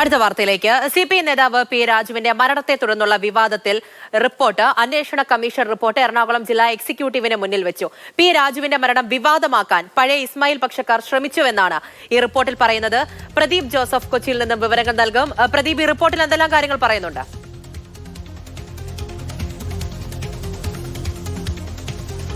അടുത്ത വാർത്തയിലേക്ക് CPI നേതാവ് പി രാജുവിന്റെ മരണത്തെ തുടർന്നുള്ള വിവാദത്തിൽ റിപ്പോർട്ട് അന്വേഷണ കമ്മീഷൻ റിപ്പോർട്ട് എറണാകുളം ജില്ലാ എക്സിക്യൂട്ടീവിന് മുന്നിൽ വെച്ചു. പി രാജുവിന്റെ മരണം വിവാദമാക്കാൻ പഴയ ഇസ്മായിൽ പക്ഷക്കാർ ശ്രമിച്ചുവെന്നാണ് ഈ റിപ്പോർട്ടിൽ പറയുന്നത്. പ്രദീപ് ജോസഫ് കൊച്ചിയിൽ നിന്നും വിവരങ്ങൾ നൽകും. പ്രദീപ്, ഈ റിപ്പോർട്ടിൽ എന്തെല്ലാം കാര്യങ്ങൾ പറയുന്നുണ്ട്?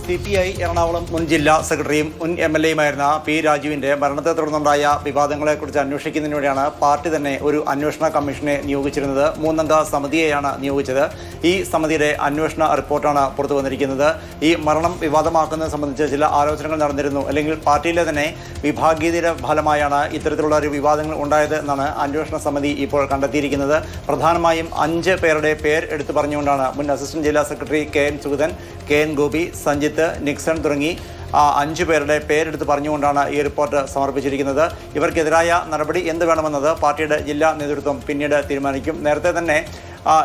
CPI എറണാകുളം മുൻ ജില്ലാ സെക്രട്ടറിയും മുൻ MLAയുമായിരുന്ന പി രാജുവിന്റെ മരണത്തെ തുടർന്നുണ്ടായ വിവാദങ്ങളെക്കുറിച്ച് അന്വേഷിക്കുന്നതിനുവേണ്ടിയാണ് പാർട്ടി തന്നെ ഒരു അന്വേഷണ കമ്മീഷനെ നിയോഗിച്ചിരുന്നത്. 3 അംഗ സമിതിയെയാണ് നിയോഗിച്ചത്. ഈ സമിതിയുടെ അന്വേഷണ റിപ്പോർട്ടാണ് പുറത്തു വന്നിരിക്കുന്നത്. ഈ മരണം വിവാദമാക്കുന്നത് സംബന്ധിച്ച് ചില ആലോചനകൾ നടന്നിരുന്നു, അല്ലെങ്കിൽ പാർട്ടിയിലെ തന്നെ വിഭാഗീയതയുടെ ഫലമായാണ് ഇത്തരത്തിലുള്ള ഒരു വിവാദങ്ങൾ ഉണ്ടായത് എന്നാണ് അന്വേഷണ സമിതി ഇപ്പോൾ കണ്ടെത്തിയിരിക്കുന്നത്. പ്രധാനമായും 5 പേരുടെ പേര് എടുത്തു പറഞ്ഞുകൊണ്ടാണ് മുൻ അസിസ്റ്റന്റ് ജില്ലാ secretary KN Sugathan, KN Gopi, Sanjith, Nixon തുടങ്ങി 5 പേരുടെ പേരെടുത്ത് പറഞ്ഞുകൊണ്ടാണ് ഈ റിപ്പോർട്ട് സമർപ്പിച്ചിരിക്കുന്നത്. ഇവർക്കെതിരായ നടപടി എന്ത് വേണമെന്നത് പാർട്ടിയുടെ ജില്ലാ നേതൃത്വം പിന്നീട് തീരുമാനിക്കും. നേരത്തെ തന്നെ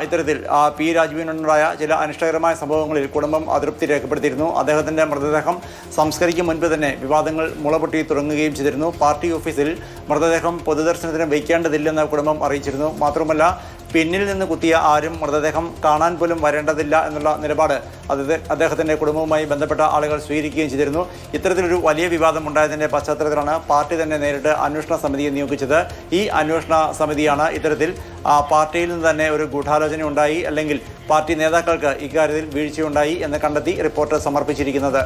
ഇത്തരത്തിൽ പി രാജുവിനുണ്ടായ ചില അനിഷ്ടകരമായ സംഭവങ്ങളിൽ കുടുംബം അതൃപ്തി രേഖപ്പെടുത്തിയിരുന്നു. അദ്ദേഹത്തിൻ്റെ മൃതദേഹം സംസ്കരിക്കും മുൻപ് തന്നെ വിവാദങ്ങൾ മുളപൊട്ടി തുടങ്ങുകയും ചെയ്തിരുന്നു. പാർട്ടി ഓഫീസിൽ മൃതദേഹം പൊതുദർശനത്തിന് വയ്ക്കേണ്ടതില്ലെന്ന് കുടുംബം അറിയിച്ചിരുന്നു. മാത്രമല്ല, പിന്നിൽ നിന്ന് കുത്തിയ ആരും മൃതദേഹം കാണാൻ പോലും വരേണ്ടതില്ല എന്നുള്ള നിലപാട് അദ്ദേഹത്തിൻ്റെ കുടുംബവുമായി ബന്ധപ്പെട്ട ആളുകൾ സ്വീകരിക്കുകയും ചെയ്തിരുന്നു. ഇത്തരത്തിലൊരു വലിയ വിവാദം ഉണ്ടായതിൻ്റെ പശ്ചാത്തലത്തിലാണ് പാർട്ടി തന്നെ നേരിട്ട് അന്വേഷണ സമിതിയെ നിയോഗിച്ചത്. ഈ അന്വേഷണ സമിതിയാണ് ഇത്തരത്തിൽ പാർട്ടിയിൽ നിന്ന് തന്നെ ഒരു ഗൂഢാലോചന ഉണ്ടായി, അല്ലെങ്കിൽ പാർട്ടി നേതാക്കൾക്ക് ഇക്കാര്യത്തിൽ വീഴ്ചയുണ്ടായി എന്ന് കണ്ടെത്തി റിപ്പോർട്ട് സമർപ്പിച്ചിരിക്കുന്നത്.